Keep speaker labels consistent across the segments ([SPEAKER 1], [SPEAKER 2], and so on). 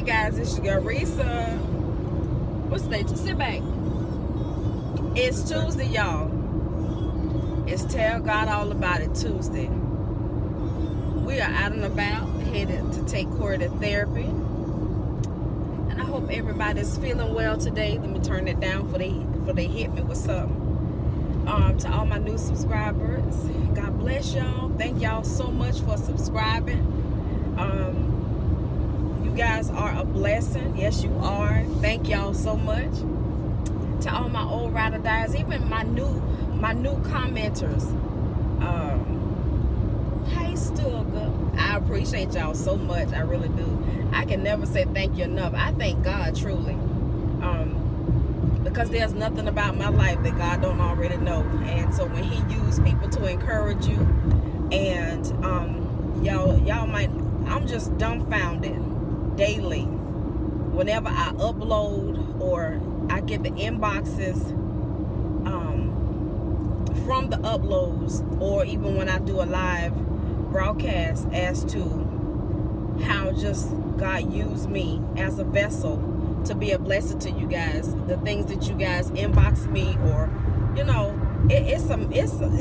[SPEAKER 1] guys, it's your girl Risa. What's the day? Just sit back. It's Tuesday, y'all. It's Tell God All About It Tuesday. We are out and about, headed to take Corey to therapy. And I hope everybody's feeling well today. Let me turn it down before they hit me with something. To all my new subscribers, God bless y'all. Thank y'all so much for subscribing. You guys are a blessing. Yes, you are. Thank y'all so much. To all my old ride or dies, even my new commenters. Hey, Stugga. I appreciate y'all so much. I really do. I can never say thank you enough. I thank God truly. Because there's nothing about my life that God don't already know. And so when he used people to encourage you, and y'all might, I'm just dumbfounded daily whenever I upload or I get the inboxes from the uploads, or even when I do a live broadcast, as to how just God used me as a vessel to be a blessing to you guys. The things that you guys inbox me, or you know, it's amazing.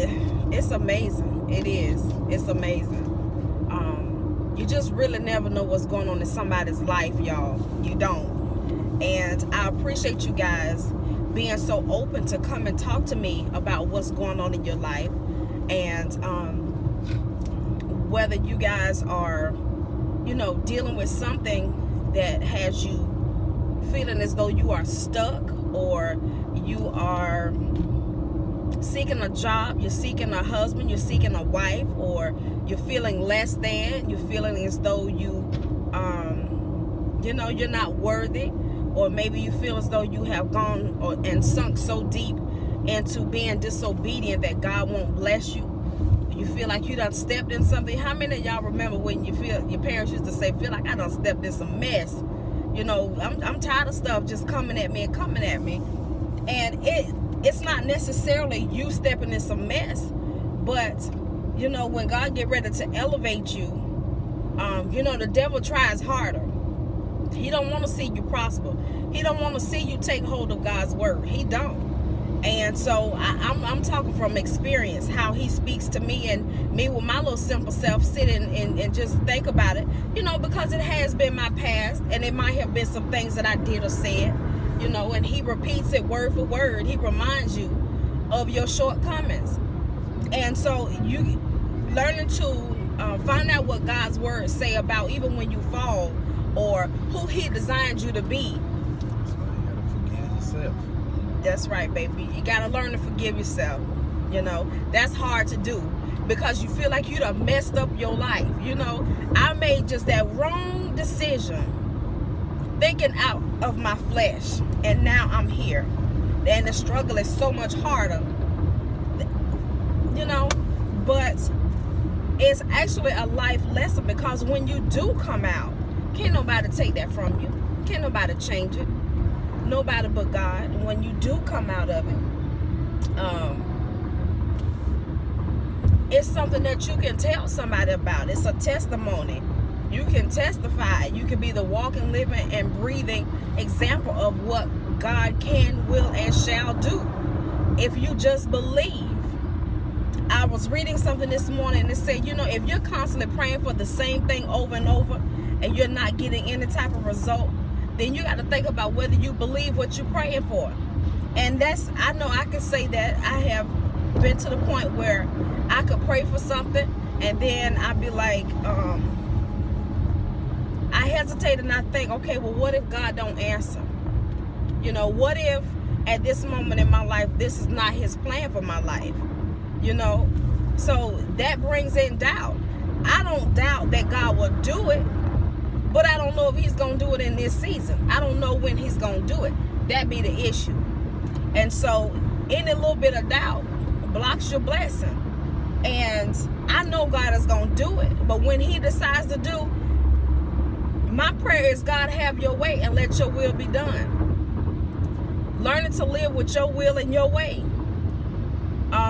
[SPEAKER 1] It is. It's amazing. You just really never know what's going on in somebody's life, y'all. You don't. And I appreciate you guys being so open to come and talk to me about what's going on in your life, and whether you guys are, you know, dealing with something that has you feeling as though you are stuck, or you are seeking a job, you're seeking a husband, you're seeking a wife, or you're feeling less than, you're feeling as though you you know, you're not worthy, or maybe you feel as though you have gone and sunk so deep into being disobedient that God won't bless you. You feel like you done stepped in something. How many of y'all remember when you feel, your parents used to say, feel like I done stepped in some mess? You know, I'm tired of stuff just coming at me and coming at me. And it's not necessarily you stepping in some mess, but, you know, when God get ready to elevate you, you know, the devil tries harder. He don't want to see you prosper. He don't want to see you take hold of God's word. He don't. And so I'm talking from experience, how he speaks to me, and me with my little simple self sitting and just think about it, you know, because it has been my past, and it might have been some things that I did or said, you know, and he repeats it word for word. He reminds you of your shortcomings. And so you learning to find out what God's words say about even when you fall, or who he designed you to be.
[SPEAKER 2] That's why you gotta forgive yourself.
[SPEAKER 1] That's right, baby. You gotta learn to forgive yourself. You know, that's hard to do because you feel like you done messed up your life. You know, I made just that wrong decision, thinking out of my flesh, and now I'm here. And the struggle is so much harder, you know, but it's actually a life lesson, because when you do come out, can't nobody take that from you. Can't nobody change it. Nobody but God. And when you do come out of it, it's something that you can tell somebody about. It's a testimony. You can testify. You can be the walking, living, and breathing example of what God can, will, and shall do if you just believe. I was reading something this morning, and it said, you know, if you're constantly praying for the same thing over and over, and you're not getting any type of result, then you got to think about whether you believe what you're praying for. And that's, I know I can say that I have been to the point where I could pray for something, and then I'd be like, I hesitate and I think, okay, well, what if God don't answer? You know, what if at this moment in my life, this is not his plan for my life? You know, so that brings in doubt. I don't doubt that God will do it, but I don't know if he's going to do it in this season. I don't know when he's going to do it. That be the issue. And so any little bit of doubt blocks your blessing. And I know God is going to do it. But when he decides to do, my prayer is, God, have your way and let your will be done. Learning to live with your will and your way.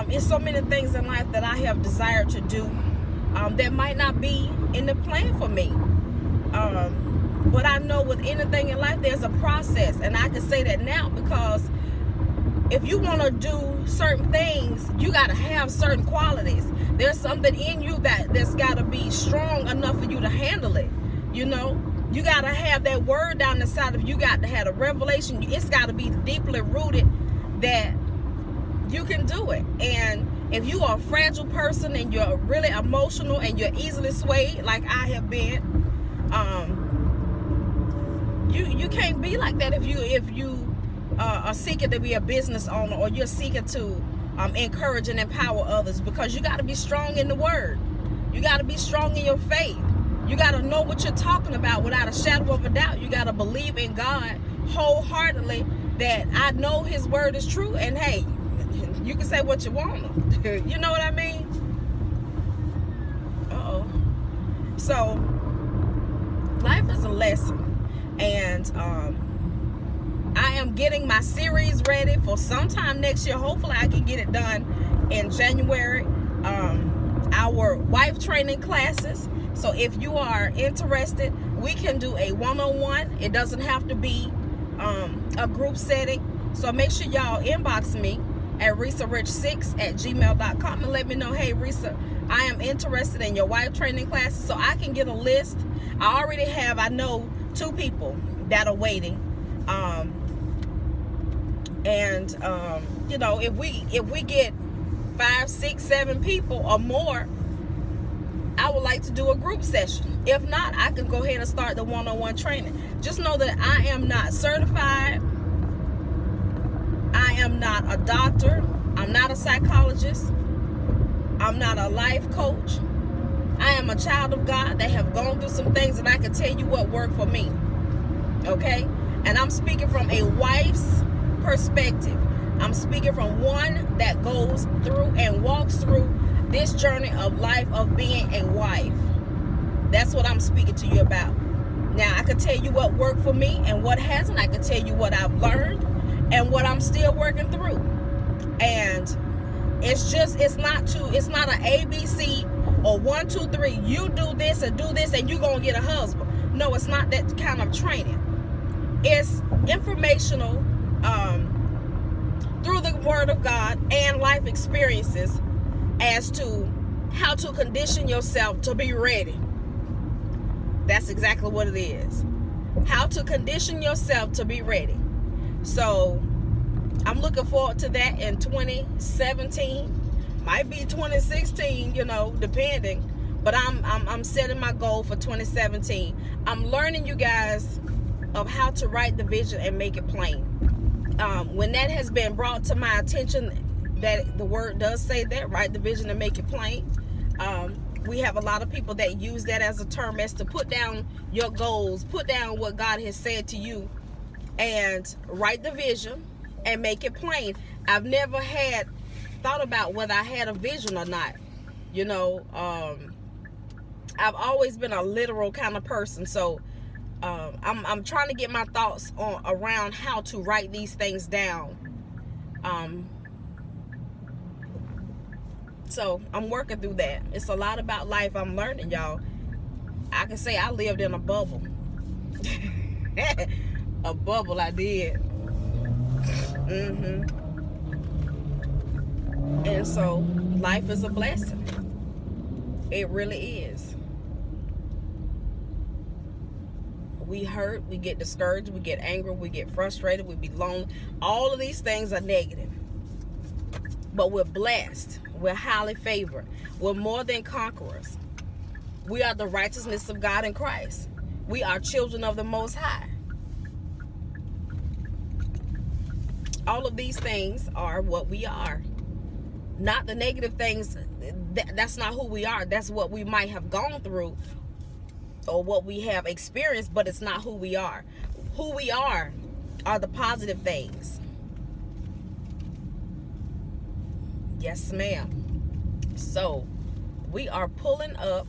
[SPEAKER 1] It's so many things in life that I have desired to do that might not be in the plan for me. But I know with anything in life, there's a process. And I can say that now because if you want to do certain things, you got to have certain qualities. There's something in you that's got to be strong enough for you to handle it. You know, you got to have that word down the side of you. Got to have a revelation. It's got to be deeply rooted that you can do it. And if you are a fragile person and you're really emotional and you're easily swayed like I have been, you can't be like that if you are seeking to be a business owner, or you're seeking to encourage and empower others, because you got to be strong in the word. You got to be strong in your faith. You got to know what you're talking about without a shadow of a doubt. You got to believe in God wholeheartedly that I know his word is true. And hey, you can say what you want. You know what I mean? So life is a lesson. And I am getting my series ready for sometime next year. Hopefully I can get it done in January. Our wife training classes. So if you are interested, we can do a one-on-one. It doesn't have to be a group setting. So make sure y'all inbox me at risarich6@gmail.com and let me know, hey Risa, I am interested in your wife training classes, so I can get a list. I already have, I know 2 people that are waiting. You know, if we get 5, 6, 7 people or more, I would like to do a group session. If not, I can go ahead and start the one-on-one training. Just know that I am not certified. I am not a doctor. I'm not a psychologist. I'm not a life coach. I am a child of God that have gone through some things, and I can tell you what worked for me. Okay? And I'm speaking from a wife's perspective. I'm speaking from one that goes through and walks through this journey of life of being a wife. That's what I'm speaking to you about. Now, I can tell you what worked for me and what hasn't. I can tell you what I've learned and what I'm still working through. And it's not an ABC or 1, 2, 3. You do this and you're gonna get a husband. No, it's not that kind of training. It's informational through the word of God and life experiences as to how to condition yourself to be ready. That's exactly what it is. How to condition yourself to be ready. So I'm looking forward to that in 2017. Might be 2016, you know, depending. But I'm setting my goal for 2017. I'm learning, you guys, of how to write the vision and make it plain. When that has been brought to my attention, that the word does say that, write the vision and make it plain. We have a lot of people that use that as a term as to put down your goals, put down what God has said to you, and write the vision and make it plain. I've never thought about whether I had a vision or not. You know, I've always been a literal kind of person, so I'm trying to get my thoughts around how to write these things down. So I'm working through that. It's a lot about life I'm learning, y'all. I can say I lived in a bubble. A bubble, I did. And so life is a blessing. It really is. We hurt, we get discouraged, we get angry, we get frustrated, we be lonely. All of these things are negative. But we're blessed. We're highly favored. We're more than conquerors. We are the righteousness of God in Christ. We are children of the Most High. All of these things are what we are. Not the negative things. That's not who we are. That's what we might have gone through or what we have experienced, but it's not who we are. Who we are the positive things. Yes, ma'am. So we are pulling up,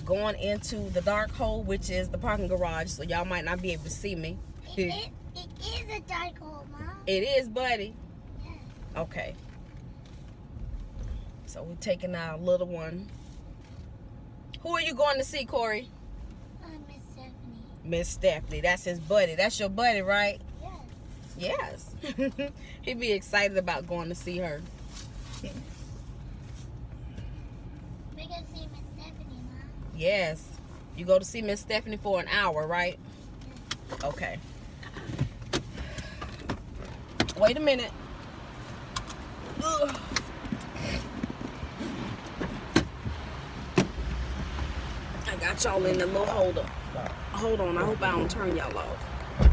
[SPEAKER 1] going into the dark hole, which is the parking garage. So y'all might not be able to see me.
[SPEAKER 3] It is a dark hole, Mom.
[SPEAKER 1] It is, buddy.
[SPEAKER 3] Yeah.
[SPEAKER 1] Okay. So we're taking our little one. Who are you going to see, Corey? Miss Stephanie. That's his buddy. That's your buddy, right?
[SPEAKER 3] Yes.
[SPEAKER 1] Yes. He'd be excited about going to see her.
[SPEAKER 3] We can see Miss Stephanie, Mom.
[SPEAKER 1] Yes. You go to see Miss Stephanie for an hour, right? Okay. Wait a minute. Ugh. I got y'all in the little holder. Hold on. I hope I don't turn y'all off.
[SPEAKER 3] Can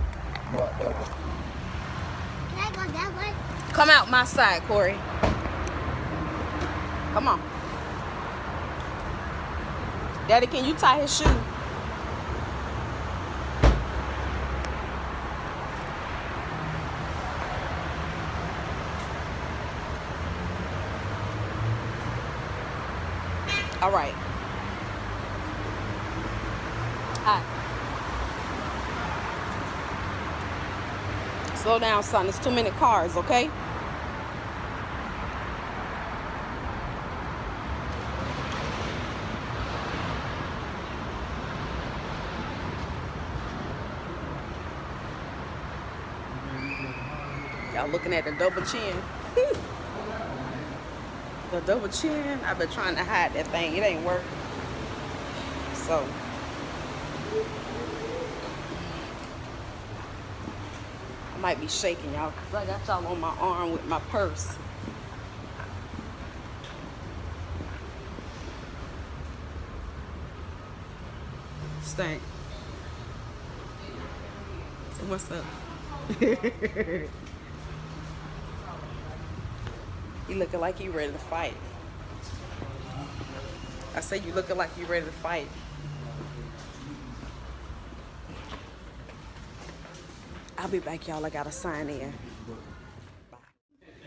[SPEAKER 3] I go that way?
[SPEAKER 1] Come out my side, Corey. Come on. Daddy, can you tie his shoe? All right. Hi. Slow down, son. It's too many cars, okay? Y'all looking at the double chin. The double chin. I've been trying to hide that thing. It ain't working. So. I might be shaking y'all because I got y'all on my arm with my purse. Stank. So what's up? You looking like you ready to fight. I say you looking like you ready to fight. I'll be back, y'all. I gotta sign in. Bye.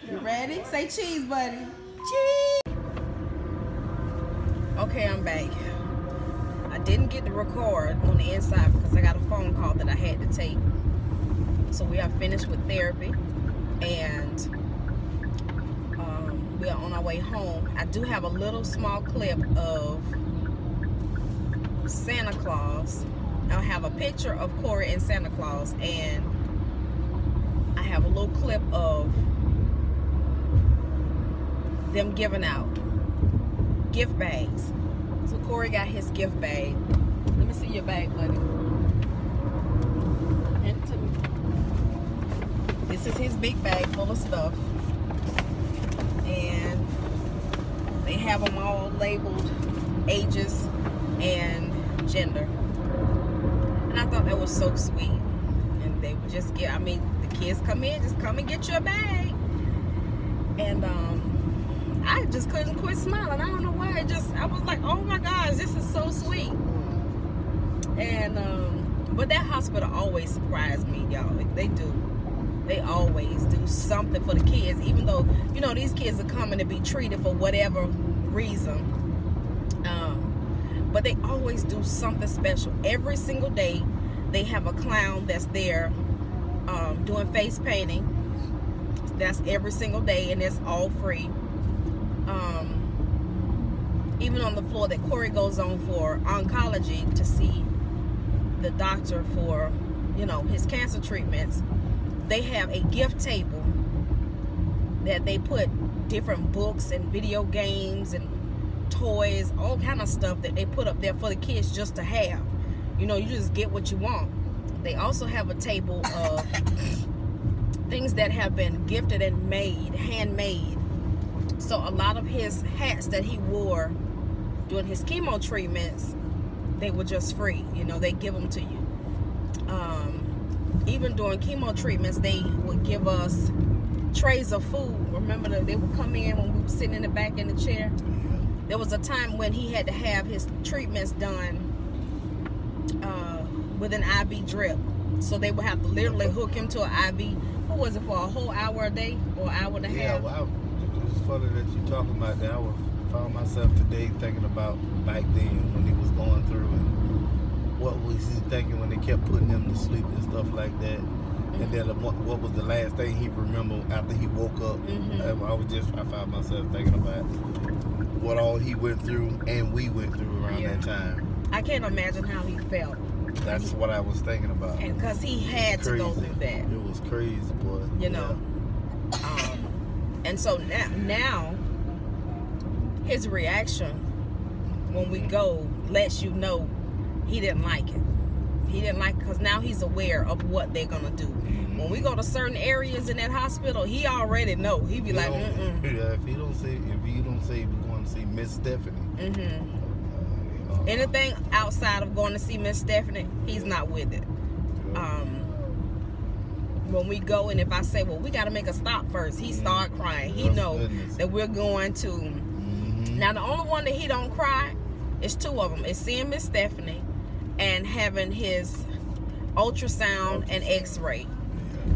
[SPEAKER 1] You ready? Say cheese, buddy. Cheese. Okay, I'm back. I didn't get to record on the inside because I got a phone call that I had to take. So we are finished with therapy, and we are on our way home. I do have a little small clip of Santa Claus. I'll have a picture of Corey and Santa Claus, and I have a little clip of them giving out gift bags. So Corey got his gift bag. Let me see your bag, buddy. Hand it to me. This is his big bag full of stuff. And they have them all labeled ages and gender. And I thought that was so sweet. And they would just get, I mean, the kids come in, just come and get your bag. And I just couldn't quit smiling. I don't know why. I was like, oh my gosh, this is so sweet. And but that hospital always surprised me, y'all. They do. They always do something for the kids, even though, you know, these kids are coming to be treated for whatever reason. But they always do something special. Every single day, they have a clown that's there doing face painting. That's every single day, and it's all free. Even on the floor that Corey goes on for oncology to see the doctor for, you know, his cancer treatments, they have a gift table that they put different books and video games and toys, all kind of stuff that they put up there for the kids just to have. You know, you just get what you want. They also have a table of things that have been gifted and made, handmade. So a lot of his hats that he wore during his chemo treatments, they were just free. You know, they give them to you. Even during chemo treatments, they would give us trays of food. Remember, they would come in when we were sitting in the back in the chair. There was a time when he had to have his treatments done with an IV drip. So they would have to literally hook him to an IV. What was it, for a whole hour a day or hour and a half?
[SPEAKER 2] Yeah, well, it's funny that you're talking about that. I found myself today thinking about back then when he was going through and what was he thinking when they kept putting him to sleep and stuff like that. And then what was the last thing he remembered after he woke up? I found myself thinking about what all he went through and we went through around that time.
[SPEAKER 1] I can't imagine how he felt.
[SPEAKER 2] That's what I was thinking about.
[SPEAKER 1] And because he had to go through that.
[SPEAKER 2] It was crazy, boy.
[SPEAKER 1] You know. And so now his reaction when we go lets you know he didn't like it. He didn't like it because now he's aware of what they're gonna do. When we go to certain areas in that hospital, he already know. He be like,
[SPEAKER 2] Yeah, if you don't say we're going to see Miss Stephanie.
[SPEAKER 1] Anything outside of going to see Miss Stephanie, he's not with it. When we go, and if I say, well, we got to make a stop first, he start crying. He know that we're going to. Now, the only one that he don't cry is two of them. It's seeing Miss Stephanie and having his ultrasound and x-ray.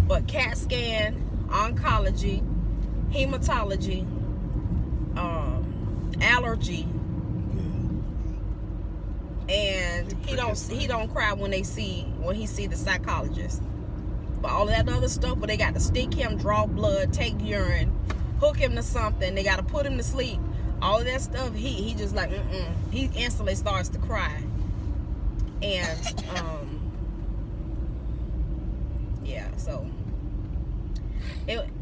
[SPEAKER 1] But CAT scan, oncology, hematology, allergy, and he don't cry when he see the psychologist. But all of that other stuff, where they got to stick him, draw blood, take urine, hook him to something, they got to put him to sleep. All of that stuff, he just like he instantly starts to cry. And yeah, so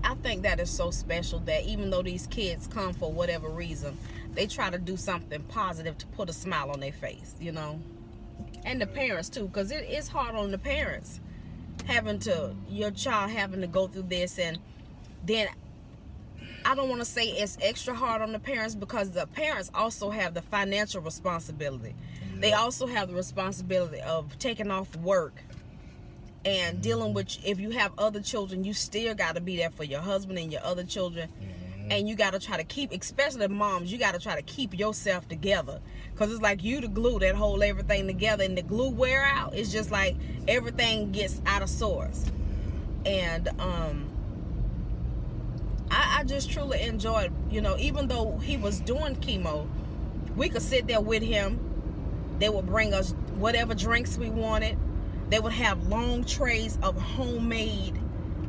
[SPEAKER 1] I think that is so special that even though these kids come for whatever reason, they try to do something positive to put a smile on their face, you know. And the parents too, because it is hard on the parents your child having to go through this. And then I don't want to say it's extra hard on the parents, because the parents also have the financial responsibility. They also have the responsibility of taking off work and dealing with, if you have other children, you still got to be there for your husband and your other children. And you got to try to keep, especially moms, you got to try to keep yourself together, because it's like you the glue that hold everything together, and the glue wear out, it's just like everything gets out of sorts. And I just truly enjoyed, you know, even though he was doing chemo, we could sit there with him. They would bring us whatever drinks we wanted. They would have long trays of homemade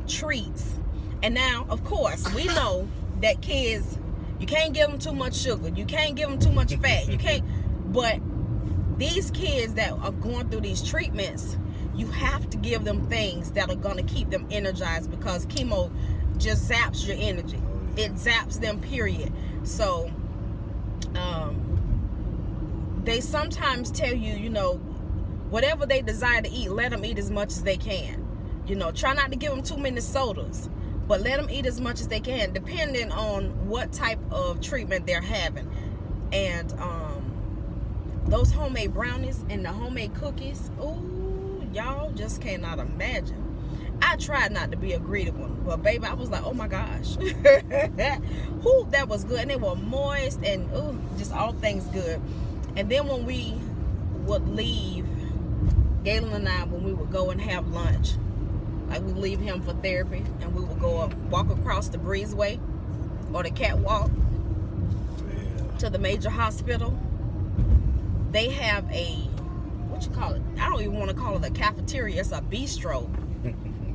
[SPEAKER 1] treats. And now, of course, we know that kids, you can't give them too much sugar, you can't give them too much fat, you can't. But these kids that are going through these treatments, you have to give them things that are going to keep them energized, because chemo just zaps your energy. It zaps them, period. So they sometimes tell you, you know, whatever they desire to eat, let them eat as much as they can. You know, try not to give them too many sodas, but let them eat as much as they can, depending on what type of treatment they're having. And those homemade brownies and the homemade cookies, ooh, y'all just cannot imagine. I tried not to be a greedy one, but baby, I was like, oh my gosh. Whoo, that was good. And they were moist, and ooh, just all things good. And then when we would leave, Galen and I, when we would go and have lunch, like we leave him for therapy, and we would go up, walk across the breezeway or the catwalk to the major hospital. They have a, what you call it? I don't even want to call it a cafeteria. It's a bistro.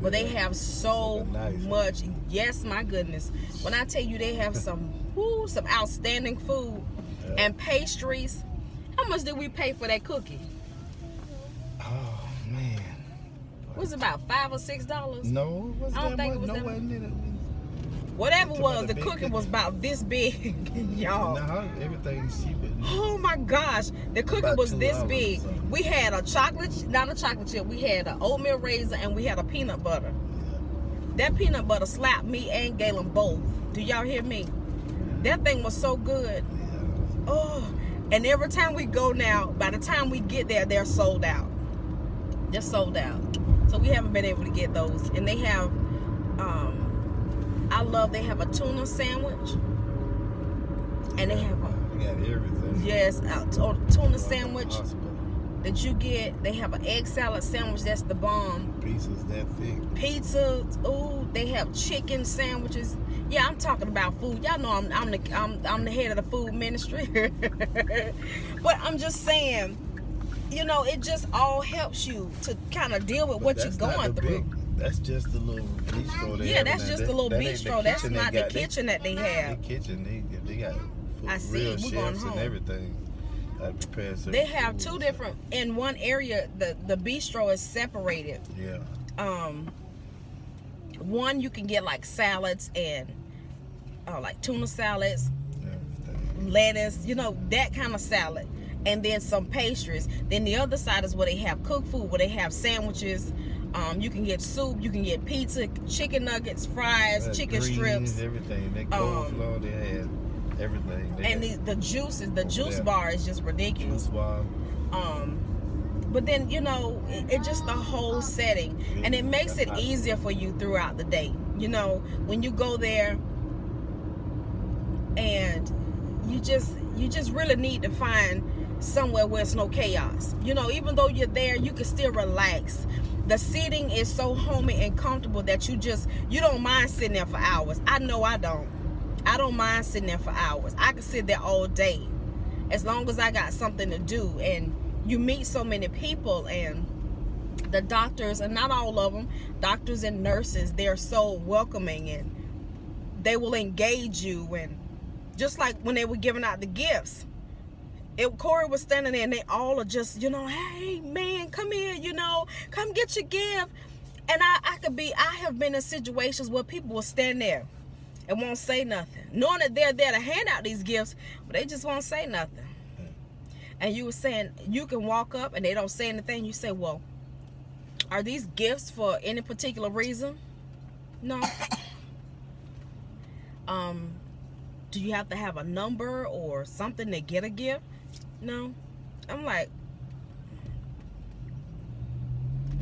[SPEAKER 1] But they have so much. Yes, my goodness. When I tell you they have some outstanding food and pastries. How much did we pay for that cookie?
[SPEAKER 2] Oh man.
[SPEAKER 1] Was it about $5 or $6?
[SPEAKER 2] No, it wasn't.
[SPEAKER 1] I don't think it was that much. Whatever it was, the cookie was about this big, y'all.
[SPEAKER 2] Nah, everything's cheap.
[SPEAKER 1] Oh my gosh, the cookie was this big. We had a chocolate, not a chocolate chip, we had an oatmeal raisin, and we had a peanut butter. That peanut butter slapped me and Galen both. Do y'all hear me? That thing was so good. Oh, and every time we go now, by the time we get there, they're sold out. They're sold out. So we haven't been able to get those. And they have, they have a tuna sandwich. And they have
[SPEAKER 2] They got everything.
[SPEAKER 1] Yes, a tuna sandwich that you get. They have an egg salad sandwich. That's the bomb.
[SPEAKER 2] Pizzas that thick.
[SPEAKER 1] Pizzas. Ooh, they have chicken sandwiches. Yeah, I'm talking about food. Y'all know I'm the head of the food ministry. But I'm just saying, you know, it just all helps you to kind of deal with what you're going through.
[SPEAKER 2] That's just the little bistro.
[SPEAKER 1] Yeah, that's just the little bistro. That's not the kitchen that they have.
[SPEAKER 2] The kitchen, they got
[SPEAKER 1] I see.
[SPEAKER 2] real
[SPEAKER 1] We're
[SPEAKER 2] chefs
[SPEAKER 1] going home.
[SPEAKER 2] and everything. Like prepared certain
[SPEAKER 1] They have
[SPEAKER 2] foods.
[SPEAKER 1] two different. In one area, the bistro is separated.
[SPEAKER 2] Yeah.
[SPEAKER 1] One you can get like salads and like tuna salads, lettuce, you know, that kind of salad, and then some pastries. Then the other side is where they have cooked food, where they have sandwiches. You can get soup, you can get pizza, chicken nuggets, fries, chicken
[SPEAKER 2] greens,
[SPEAKER 1] strips,
[SPEAKER 2] everything. They coleslaw, they had everything. They
[SPEAKER 1] and
[SPEAKER 2] had
[SPEAKER 1] the juices. The juice bar is just ridiculous.
[SPEAKER 2] juice bar.
[SPEAKER 1] But then, you know, it just the whole setting, and it makes it easier for you throughout the day. You know, when you go there, and you just really need to find somewhere where it's no chaos. You know, even though you're there, you can still relax. The seating is so homey and comfortable that you don't mind sitting there for hours. I know I don't. I don't mind sitting there for hours. I can sit there all day as long as I got something to do. And you meet so many people, and the doctors, and not all of them, doctors and nurses, they're so welcoming, and they will engage you. And just like when they were giving out the gifts, Corey was standing there, and they all are just, you know, hey man, come here, you know, come get your gift. And I have been in situations where people will stand there and won't say nothing, knowing that they're there to hand out these gifts, but they just won't say nothing. And you were saying you can walk up and they don't say anything. You say, well, are these gifts for any particular reason? No. Do you have to have a number or something to get a gift? No. I'm like,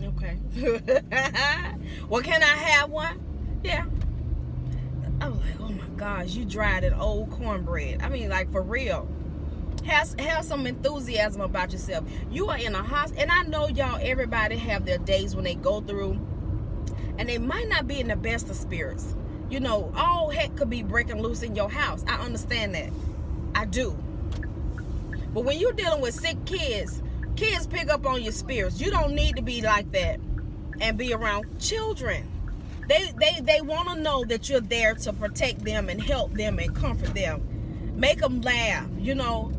[SPEAKER 1] okay. Well, can I have one? Yeah. I was like, oh my gosh, you dried an old cornbread. I mean, like, for real. Have some enthusiasm about yourself. You are in a hospital, and I know y'all, everybody have their days when they go through, and they might not be in the best of spirits. You know, all heck could be breaking loose in your house. I understand that. I do. But when you're dealing with sick kids pick up on your spirits. You don't need to be like that and be around children. They want to know that you're there to protect them and help them and comfort them. Make them laugh, you know.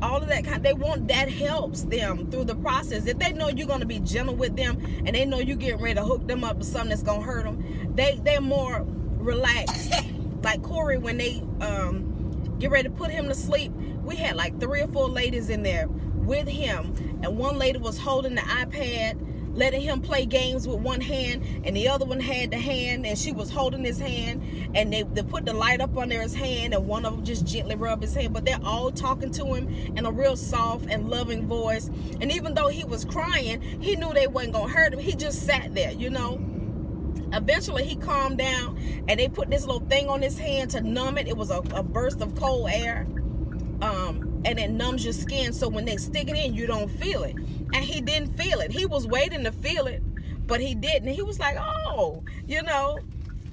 [SPEAKER 1] All of that they want, that helps them through the process. If they know you're going to be gentle with them, and they know you're getting ready to hook them up to something that's going to hurt them, they're more relaxed. Like Corey, when they get ready to put him to sleep, we had like 3 or 4 ladies in there with him, and one lady was holding the iPad, letting him play games with one hand, and the other one had the hand, and she was holding his hand, and they put the light up under his hand, and one of them just gently rubbed his hand. But they're all talking to him in a real soft and loving voice. And even though he was crying, he knew they wasn't gonna hurt him. He just sat there, you know. Eventually he calmed down, and they put this little thing on his hand to numb it. It was a burst of cold air, and it numbs your skin, so when they stick it in, you don't feel it. And he didn't feel it. He was waiting to feel it, but he didn't. He was like, oh, you know.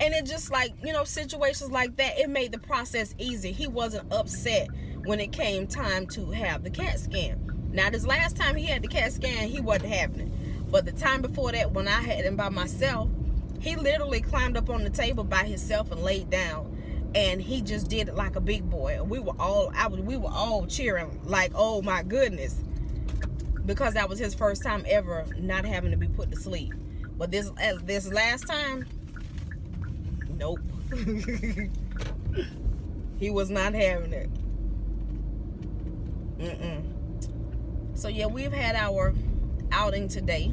[SPEAKER 1] And it just, like, you know, situations like that, it made the process easy. He wasn't upset when it came time to have the CAT scan. Now, this last time he had the CAT scan, he wasn't having it. But the time before that, when I had him by myself, he literally climbed up on the table by himself and laid down. And he just did it like a big boy. We were all cheering, like, oh my goodness. Because that was his first time ever not having to be put to sleep. But this last time, nope. He was not having it. So yeah, we've had our outing today.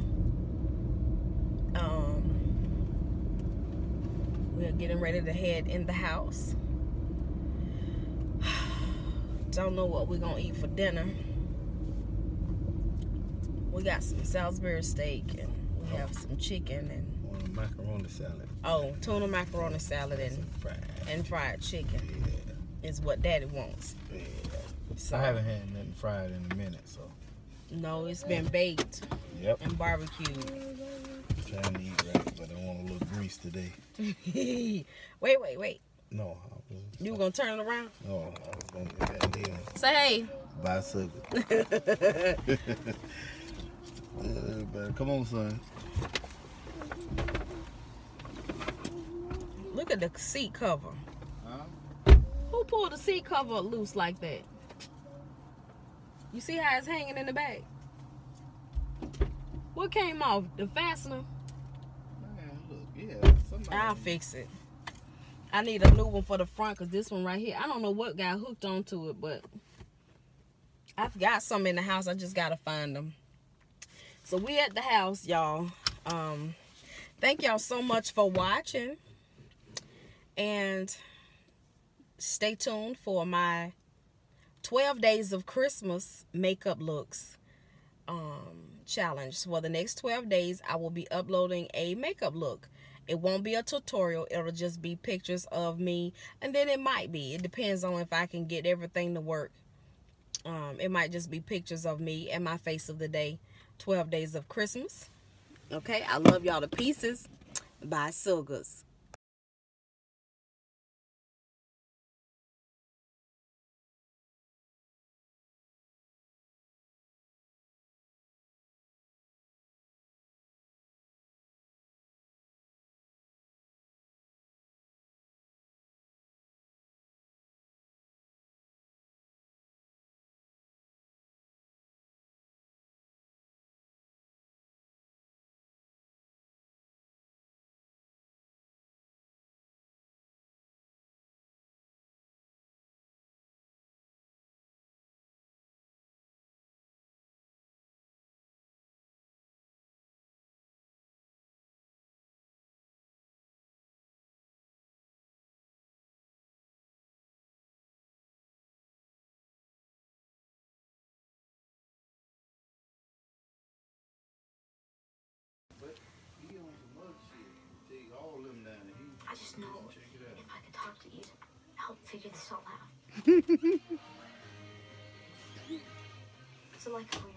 [SPEAKER 1] We're getting ready to head in the house. Don't know what we're gonna eat for dinner. We got some Salisbury steak, and we have some chicken and
[SPEAKER 2] macaroni salad.
[SPEAKER 1] Oh, tuna macaroni salad and fried chicken. Yeah. Is what Daddy wants.
[SPEAKER 2] Yeah.
[SPEAKER 1] So,
[SPEAKER 2] I haven't had nothing fried in a minute, so.
[SPEAKER 1] No, it's been baked.
[SPEAKER 2] Yep.
[SPEAKER 1] And barbecued.
[SPEAKER 2] I'm trying to eat right, but I want a little grease today.
[SPEAKER 1] Wait.
[SPEAKER 2] No.
[SPEAKER 1] You were going to turn it around?
[SPEAKER 2] No, I was going to get that deal.
[SPEAKER 1] Say hey.
[SPEAKER 2] Bicycle. Come on, son.
[SPEAKER 1] Look at the seat cover.
[SPEAKER 2] Huh?
[SPEAKER 1] Who pulled the seat cover loose like that? You see how it's hanging in the back? What came off? The fastener?
[SPEAKER 2] Man, look, yeah.
[SPEAKER 1] I'll fix it. I need a new one for the front because this one right here, I don't know what got hooked onto it, but I've got some in the house. I just got to find them. So we at the house, y'all. Thank y'all so much for watching. And stay tuned for my 12 days of Christmas makeup looks challenge. For the next 12 days, I will be uploading a makeup look. It won't be a tutorial. It'll just be pictures of me. And then it might be. It depends on if I can get everything to work. It might just be pictures of me and my face of the day. 12 days of Christmas. Okay, I love y'all to pieces. Bye, Silgas.
[SPEAKER 3] I just know if I could talk to you to help figure this all out. So like how we